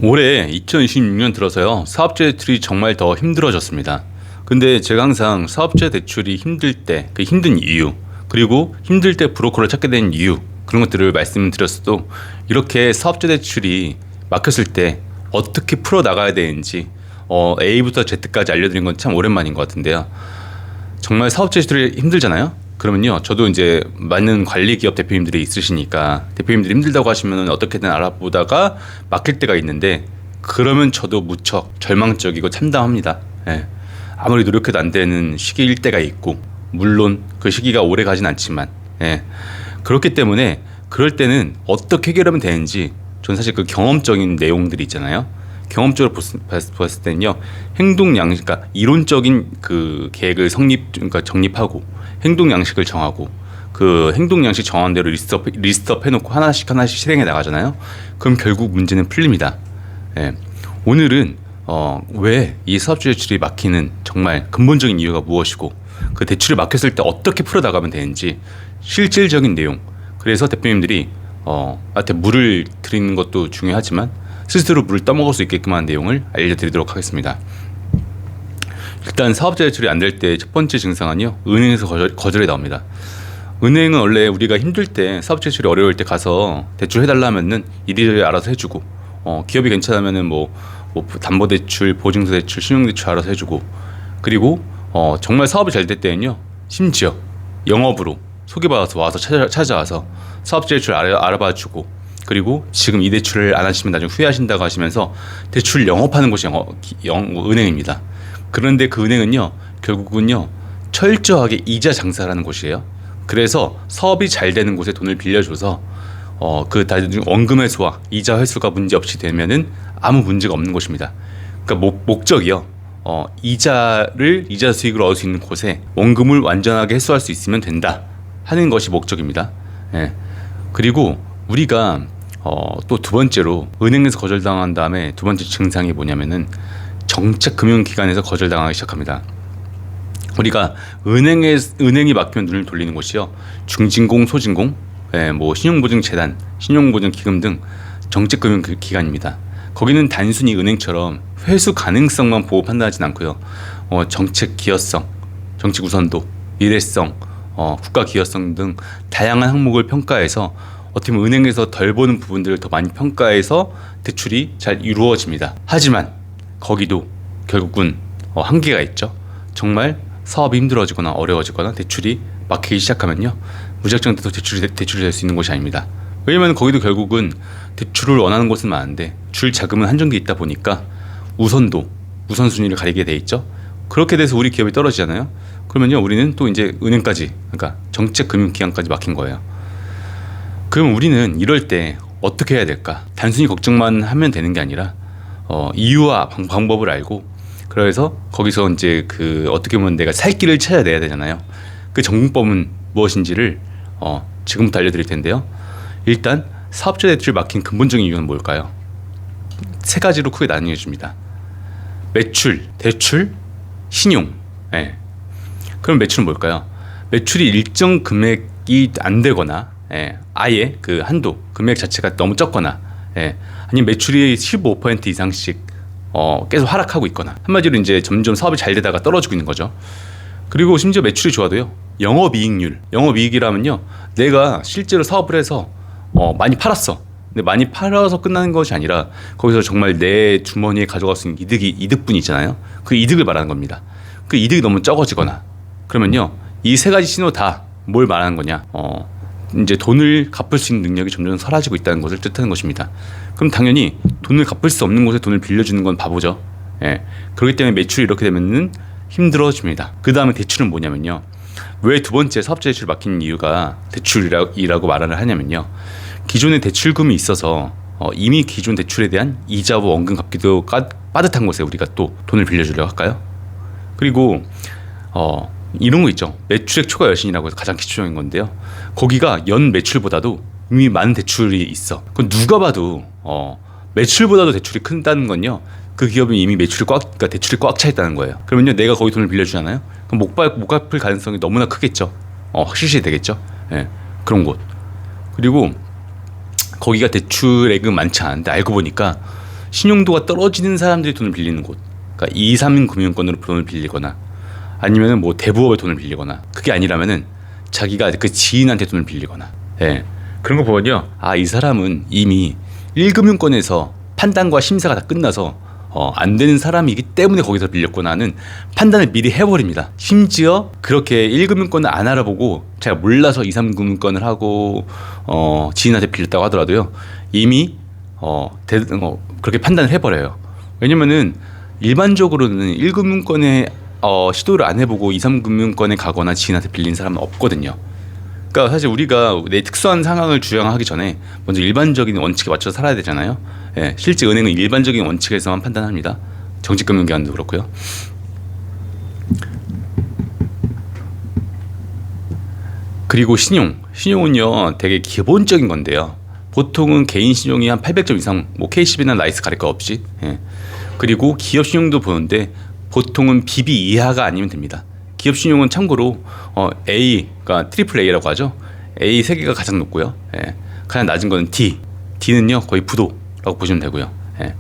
올해 2026년 들어서요, 사업자 대출이 정말 더 힘들어졌습니다. 근데 제가 항상 사업자 대출이 힘들 때, 그 힘든 이유, 그리고 힘들 때 브로커를 찾게 된 이유, 그런 것들을 말씀드렸어도, 이렇게 사업자 대출이 막혔을 때 어떻게 풀어나가야 되는지, A부터 Z까지 알려드린 건 참 오랜만인 것 같은데요. 정말 사업자 대출이 힘들잖아요? 그러면요, 저도 이제 많은 관리 기업 대표님들이 있으시니까 대표님들이 힘들다고 하시면 어떻게든 알아보다가 막힐 때가 있는데, 그러면 저도 무척 절망적이고 참담합니다. 예. 아무리 노력해도 안 되는 시기일 때가 있고, 물론 그 시기가 오래 가진 않지만, 예. 그렇기 때문에 그럴 때는 어떻게 해결하면 되는지, 전 사실 그 경험적인 내용들이 있잖아요. 경험적으로 봤을 때는요, 행동 양식, 그러니까 이론적인 그 계획을 그러니까 정립하고, 행동 양식을 정하고, 그 행동 양식 정한 대로 리스트업 해놓고 하나씩 실행해 나가잖아요. 그럼 결국 문제는 풀립니다. 예. 오늘은 왜 이 사업주 대출이 막히는 정말 근본적인 이유가 무엇이고, 그 대출이 막혔을 때 어떻게 풀어 나가면 되는지 실질적인 내용. 그래서 대표님들이 나한테 물을 드리는 것도 중요하지만 스스로 물을 떠먹을 수 있게끔 한 내용을 알려드리도록 하겠습니다. 일단 사업자 대출이 안 될 때 첫 번째 증상은요, 은행에서 거절이 나옵니다. 은행은 원래 우리가 힘들 때, 사업자 대출이 어려울 때 가서 대출 해달라 하면은 이리저리 알아서 해주고, 기업이 괜찮으면은 뭐 담보대출, 보증서대출, 신용대출 알아서 해주고, 그리고 정말 사업이 잘 될 때는요, 심지어 영업으로 소개받아서 와서 찾아와서 사업자 대출 알아봐주고, 그리고 지금 이 대출을 안 하시면 나중에 후회하신다고 하시면서 대출 영업하는 곳이 은행입니다. 그런데 그 은행은요, 결국은요, 철저하게 이자 장사라는 곳이에요. 그래서 사업이 잘 되는 곳에 돈을 빌려줘서 그 나중 원금 회수와 이자 회수가 문제 없이 되면은 아무 문제가 없는 곳입니다. 그러니까 목적이요, 이자 수익을 얻을 수 있는 곳에 원금을 완전하게 회수할 수 있으면 된다 하는 것이 목적입니다. 예. 그리고 우리가 또 두 번째로 은행에서 거절당한 다음에 두 번째 증상이 뭐냐면은 정책금융기관에서 거절당하기 시작합니다. 우리가 은행이 막히면 눈을 돌리는 곳이요, 중진공, 소진공, 뭐 신용보증재단, 신용보증기금 등 정책금융기관입니다. 거기는 단순히 은행처럼 회수 가능성만 보고 판단하진 않고요, 정책 기여성, 정책 우선도, 미래성, 국가 기여성 등 다양한 항목을 평가해서 어떻게 보면 은행에서 덜 보는 부분들을 더 많이 평가해서 대출이 잘 이루어집니다. 하지만 거기도 결국은 한계가 있죠. 정말 사업이 힘들어지거나 어려워지거나 대출이 막히기 시작하면요, 무작정 대출이 될 수 있는 곳이 아닙니다. 왜냐면 거기도 결국은 대출을 원하는 곳은 많은데 줄 자금은 한정돼 있다 보니까 우선순위를 가리게 돼 있죠. 그렇게 돼서 우리 기업이 떨어지잖아요. 그러면요, 우리는 또 이제 은행까지, 그러니까 정책금융기관까지 막힌 거예요. 그럼 우리는 이럴 때 어떻게 해야 될까? 단순히 걱정만 하면 되는 게 아니라 이유와 방법을 알고, 그래서 거기서 이제 그 어떻게 보면 내가 살 길을 찾아내야 되잖아요. 그 전공법은 무엇인지를 지금부터 알려드릴 텐데요. 일단 사업자 대출 막힌 근본적인 이유는 뭘까요? 세 가지로 크게 나뉘어 줍니다. 매출, 대출, 신용. 예. 그럼 매출은 뭘까요? 매출이 일정 금액이 안 되거나, 아예 그 한도 금액 자체가 너무 적거나, 아니면 매출이 15% 이상씩 계속 하락하고 있거나, 한마디로 이제 점점 사업이 잘 되다가 떨어지고 있는 거죠. 그리고 심지어 매출이 좋아도요, 영업이익이라면요, 내가 실제로 사업을 해서 많이 팔았어. 근데 많이 팔아서 끝나는 것이 아니라 거기서 정말 내 주머니에 가져갈 수 있는 이득분 있잖아요. 그 이득을 말하는 겁니다. 그 이득이 너무 적어지거나, 그러면요, 이 세 가지 신호 다 뭘 말하는 거냐? 이제 돈을 갚을 수 있는 능력이 점점 사라지고 있다는 것을 뜻하는 것입니다. 그럼 당연히 돈을 갚을 수 없는 곳에 돈을 빌려주는 건 바보죠. 그렇기 때문에 매출이 이렇게 되면은 힘들어집니다. 그 다음에 대출은 뭐냐면요, 왜 두 번째 사업자 대출 막히는 이유가 대출이라고 말을 하냐면요, 기존의 대출금이 있어서 이미 기존 대출에 대한 이자와 원금 갚기도 빠듯한 곳에 우리가 또 돈을 빌려주려고 할까요? 그리고 이런 거 있죠. 매출액 초과 여신이라고 해서 가장 기초적인 건데요, 거기가 연 매출보다도 이미 많은 대출이 있어. 그건 누가 봐도 매출보다도 대출이 큰다는 건요, 그 기업은 이미 그러니까 대출이 꽉 차 있다는 거예요. 그러면요, 내가 거기 돈을 빌려주잖아요. 그럼 못 갚을 가능성이 너무나 크겠죠. 확실시 되겠죠. 그런 곳. 그리고 거기가 대출액은 많지 않은데 알고 보니까 신용도가 떨어지는 사람들이 돈을 빌리는 곳, 그러니까 2, 3인 금융권으로 돈을 빌리거나 아니면은 뭐 대부업의 돈을 빌리거나, 그게 아니라면은 자기가 그 지인한테 돈을 빌리거나, 예. 그런 거 보면요, 아, 이 사람은 이미 1금융권에서 판단과 심사가 다 끝나서 안 되는 사람이기 때문에 거기서 빌렸구나 하는 판단을 미리 해버립니다. 심지어 그렇게 1금융권을 안 알아보고 잘 몰라서 2, 3금융권을 하고 지인한테 빌렸다고 하더라도요, 이미 그렇게 판단을 해버려요. 왜냐면은 일반적으로는 1금융권에 시도를 안 해보고 2, 3금융권에 가거나 지인한테 빌린 사람은 없거든요. 그러니까 사실 우리가 내 특수한 상황을 주장하기 전에 먼저 일반적인 원칙에 맞춰서 살아야 되잖아요. 예, 실제 은행은 일반적인 원칙에서만 판단합니다. 정직금융기관도 그렇고요. 그리고 신용은요 되게 기본적인 건데요. 보통은 개인 신용이 한 800점 이상, 뭐 K10이나 라이스 가릴 거 없이. 예. 그리고 기업 신용도 보는데 보통은 BB 이하가 아니면 됩니다. 기업 신용은 참고로 A가 트리플 A라고 하죠. A 3개가 가장 높고요. 예. 가장 낮은 거는 D는요 거의 부도라고 보시면 되고요. 예.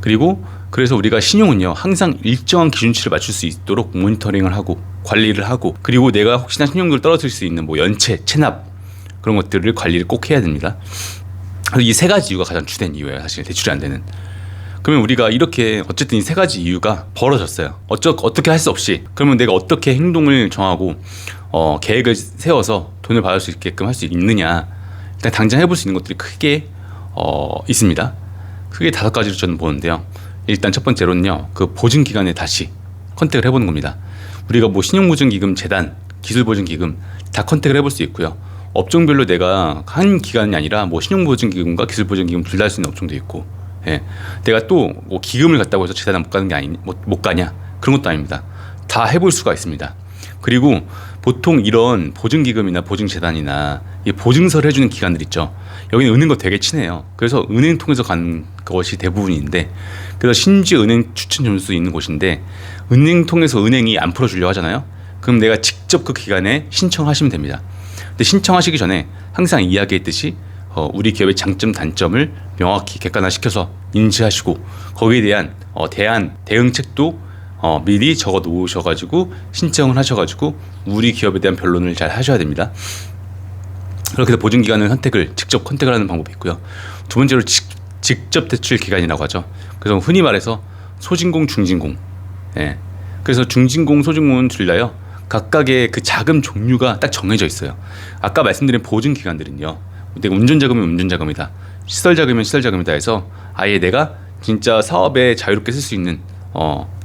그리고 그래서 우리가 신용은요 항상 일정한 기준치를 맞출 수 있도록 모니터링을 하고 관리를 하고, 그리고 내가 혹시나 신용도를 떨어뜨릴 수 있는 뭐 연체, 체납 그런 것들을 관리를 꼭 해야 됩니다. 이 세 가지 이유가 가장 주된 이유예요. 사실 대출이 안 되는. 그러면 우리가 이렇게 어쨌든 이 세 가지 이유가 벌어졌어요. 어떻게 할 수 없이. 그러면 내가 어떻게 행동을 정하고 계획을 세워서 돈을 받을 수 있게끔 할 수 있느냐. 일단 당장 해볼 수 있는 것들이 크게 있습니다. 크게 5가지로 저는 보는데요. 일단 첫 번째로는요, 그 보증기관에 다시 컨택을 해보는 겁니다. 우리가 뭐 신용보증기금, 재단, 기술보증기금 다 컨택을 해볼 수 있고요. 업종별로 내가 한 기관이 아니라 뭐 신용보증기금과 기술보증기금 둘 다 할 수 있는 업종도 있고, 예. 내가 또 뭐 기금을 갖다고 해서 재단을 못 가는 게 못 가냐? 그런 것도 아닙니다. 다 해볼 수가 있습니다. 그리고 보통 이런 보증기금이나 보증재단이나 이 보증서를 해주는 기관들 있죠. 여기는 은행과 되게 친해요. 그래서 은행 통해서 가는 것이 대부분인데, 그래서 심지어 은행 추천 점수 있는 곳인데, 은행 통해서 은행이 안 풀어주려고 하잖아요. 그럼 내가 직접 그 기관에 신청하시면 됩니다. 근데 신청하시기 전에 항상 이야기했듯이 우리 기업의 장점, 단점을 명확히 객관화시켜서 인지하시고 거기에 대한 대응책도 미리 적어 놓으셔가지고 신청을 하셔가지고 우리 기업에 대한 변론을 잘 하셔야 됩니다. 그렇게 해서 보증기관을 직접 컨택을 하는 방법이 있고요. 두 번째로 직접 대출 기관이라고 하죠. 그래서 흔히 말해서 소진공, 중진공. 예. 그래서 중진공, 소진공은 둘 다요, 각각의 그 자금 종류가 딱 정해져 있어요. 아까 말씀드린 보증기관들은요, 내가 운전자금이면 운전자금이다, 시설자금이면 시설자금이다 해서 아예 내가 진짜 사업에 자유롭게 쓸 수 있는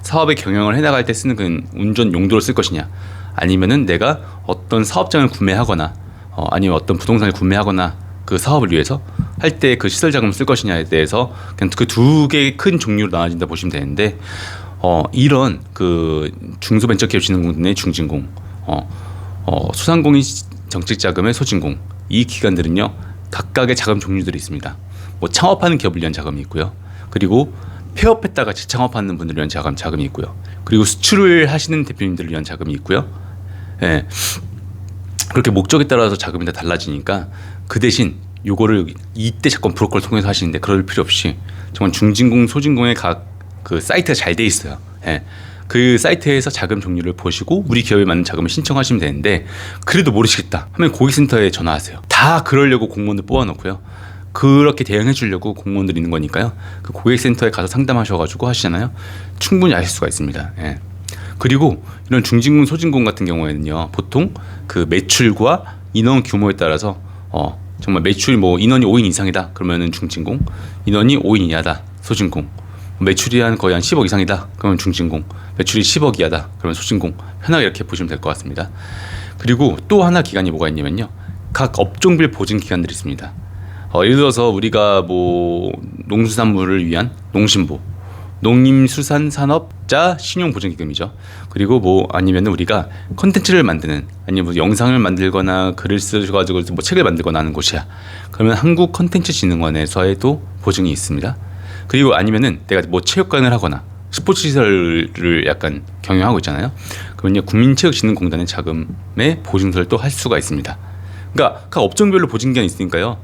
사업의 경영을 해나갈 때 쓰는 그 운전 용도로 쓸 것이냐, 아니면은 내가 어떤 사업장을 구매하거나 아니면 어떤 부동산을 구매하거나 그 사업을 위해서 할 때 그 시설자금을 쓸 것이냐에 대해서 그냥 그 두 개의 큰 종류로 나눠진다 보시면 되는데, 이런 그 중소벤처기업진흥공단의 중진공, 소상공인 정책자금의 소진공, 이 기관들은요 각각의 자금 종류들이 있습니다. 뭐 창업하는 기업을 위한 자금이 있고요. 그리고 폐업했다가 재창업하는 분들을 위한 자금이 있고요. 그리고 수출을 하시는 대표님들을 위한 자금이 있고요. 예. 그렇게 목적에 따라서 자금이 다 달라지니까 그 대신 요거를 이때 채권 브로커를 통해서 하시는데 그럴 필요 없이 정말 중진공, 소진공의 각 그 사이트가 잘 돼 있어요. 예. 그 사이트에서 자금 종류를 보시고 우리 기업에 맞는 자금을 신청하시면 되는데, 그래도 모르시겠다 하면 고객센터에 전화하세요. 다 그러려고 공무원들 뽑아놓고요. 그렇게 대응해 주려고 공무원들이 있는 거니까요. 그 고객센터에 가서 상담하셔가지고 하시잖아요. 충분히 아실 수가 있습니다. 예. 그리고 이런 중진공, 소진공 같은 경우에는요, 보통 그 매출과 인원 규모에 따라서 정말 매출 뭐 인원이 5인 이상이다 그러면은 중진공, 인원이 5인 이하다 소진공, 매출이 거의 한 10억 이상이다 그러면 중진공, 매출이 10억 이하다 그러면 소진공, 편하게 이렇게 보시면 될 것 같습니다. 그리고 또 하나 기관이 뭐가 있냐면요, 각 업종별 보증 기관들이 있습니다. 예를 들어서 우리가 뭐 농수산물을 위한 농신보, 농림수산산업자 신용보증기금이죠. 그리고 뭐 아니면 우리가 컨텐츠를 만드는, 아니면 뭐 영상을 만들거나 글을 써가지고 뭐 책을 만들거나 하는 곳이야. 그러면 한국컨텐츠진흥원에서도 보증이 있습니다. 그리고 아니면은 내가 뭐 체육관을 하거나 스포츠 시설을 약간 경영하고 있잖아요. 그러면요 국민체육진흥공단의 자금의 보증서를 또 할 수가 있습니다. 그러니까 각 업종별로 보증기관이 있으니까요.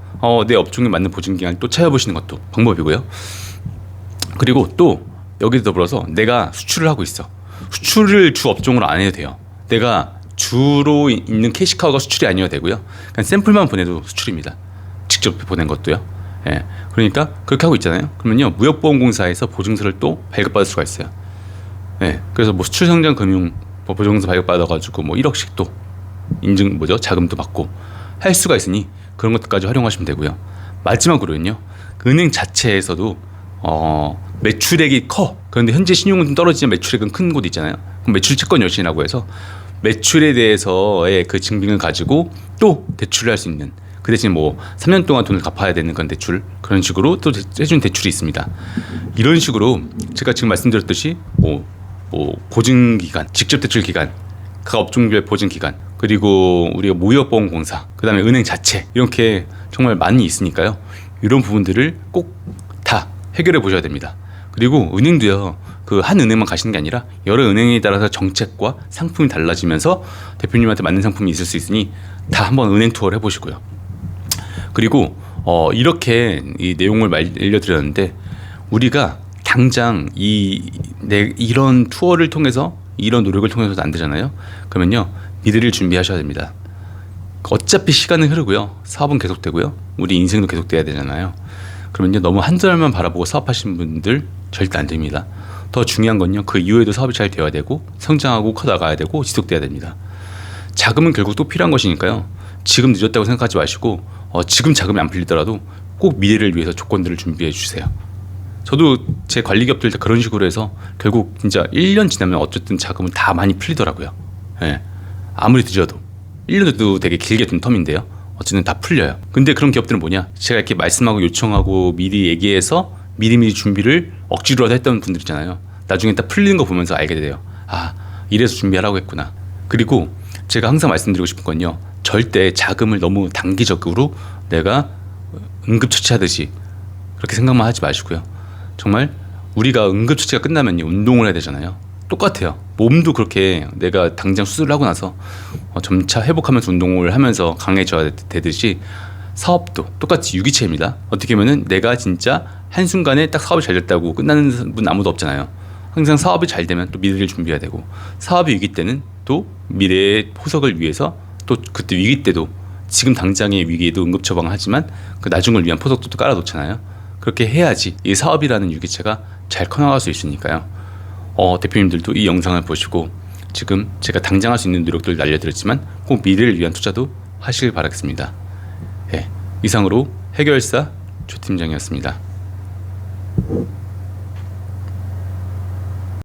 내 업종에 맞는 보증기관을 또 찾아보시는 것도 방법이고요. 그리고 또 여기에 더불어서 내가 수출을 하고 있어. 수출을 주 업종으로 안 해도 돼요. 내가 주로 있는 캐시카우가 수출이 아니어도 되고요. 그냥 샘플만 보내도 수출입니다. 직접 보낸 것도요. 예. 그러니까 그렇게 하고 있잖아요. 그러면요, 무역보험공사에서 보증서를 또 발급받을 수가 있어요. 예. 그래서 뭐 수출성장금융 보증서 발급받아가지고 뭐 1억씩 또 자금도 받고 할 수가 있으니 그런 것들까지 활용하시면 되고요. 마지막으로는요, 은행 자체에서도 매출액이 커. 그런데 현재 신용은 좀 떨어지면 매출액은 큰 곳 있잖아요. 그럼 매출 채권 여신이라고 해서 매출에 대해서의 그 증빙을 가지고 또 대출을 할 수 있는, 그 대신 뭐 3년 동안 돈을 갚아야 되는 그런 대출, 그런 식으로 또 해준 대출이 있습니다. 이런 식으로 제가 지금 말씀드렸듯이 뭐 보증기간, 직접 대출 기간, 각 업종별 보증기간, 그리고 우리가 무역보험공사, 그 다음에 은행 자체, 이렇게 정말 많이 있으니까요. 이런 부분들을 꼭 다 해결해 보셔야 됩니다. 그리고 은행도요, 그 한 은행만 가시는 게 아니라 여러 은행에 따라서 정책과 상품이 달라지면서 대표님한테 맞는 상품이 있을 수 있으니 다 한번 은행 투어를 해보시고요. 그리고 이렇게 이 내용을 알려드렸는데, 우리가 당장 이런 투어를 통해서, 이런 노력을 통해서도 안 되잖아요. 그러면요, 미래를 준비하셔야 됩니다. 어차피 시간은 흐르고요, 사업은 계속되고요, 우리 인생도 계속돼야 되잖아요. 그러면요, 너무 한절만 바라보고 사업하시는 분들 절대 안 됩니다. 더 중요한 건요, 그 이후에도 사업이 잘 되어야 되고 성장하고 커나가야 되고 지속돼야 됩니다. 자금은 결국 또 필요한 것이니까요, 지금 늦었다고 생각하지 마시고 지금 자금이 안 풀리더라도 꼭 미래를 위해서 조건들을 준비해 주세요. 저도 제 관리기업들 다 그런 식으로 해서 결국 진짜 1년 지나면 어쨌든 자금은 다 많이 풀리더라고요. 예. 아무리 늦어도 1년도 되게 길게 둔 텀인데요, 어쨌든 다 풀려요. 근데 그런 기업들은 뭐냐, 제가 이렇게 말씀하고 요청하고 미리 얘기해서 미리미리 준비를 억지로라도 했던 분들 있잖아요. 나중에 딱 풀리는 거 보면서 알게 돼요. 아, 이래서 준비하라고 했구나. 그리고 제가 항상 말씀드리고 싶은 건요, 절대 자금을 너무 단기적으로 내가 응급처치하듯이 그렇게 생각만 하지 마시고요. 정말 우리가 응급처치가 끝나면 운동을 해야 되잖아요. 똑같아요. 몸도 그렇게 내가 당장 수술을 하고 나서 점차 회복하면서 운동을 하면서 강해져야 되듯이 사업도 똑같이 유기체입니다. 어떻게 보면은 내가 진짜 한순간에 딱 사업이 잘 됐다고 끝나는 분 아무도 없잖아요. 항상 사업이 잘 되면 또 미래를 준비해야 되고, 사업이 위기 때는 또 미래의 포석을 위해서 또 그때 위기 때도 지금 당장의 위기에도 응급 처방을 하지만 그 나중을 위한 포석도 또 깔아놓잖아요. 그렇게 해야지 이 사업이라는 유기체가 잘 커나갈 수 있으니까요. 대표님들도 이 영상을 보시고 지금 제가 당장 할 수 있는 노력들을 알려드렸지만 꼭 미래를 위한 투자도 하시길 바라겠습니다. 네, 이상으로 해결사 조 팀장이었습니다.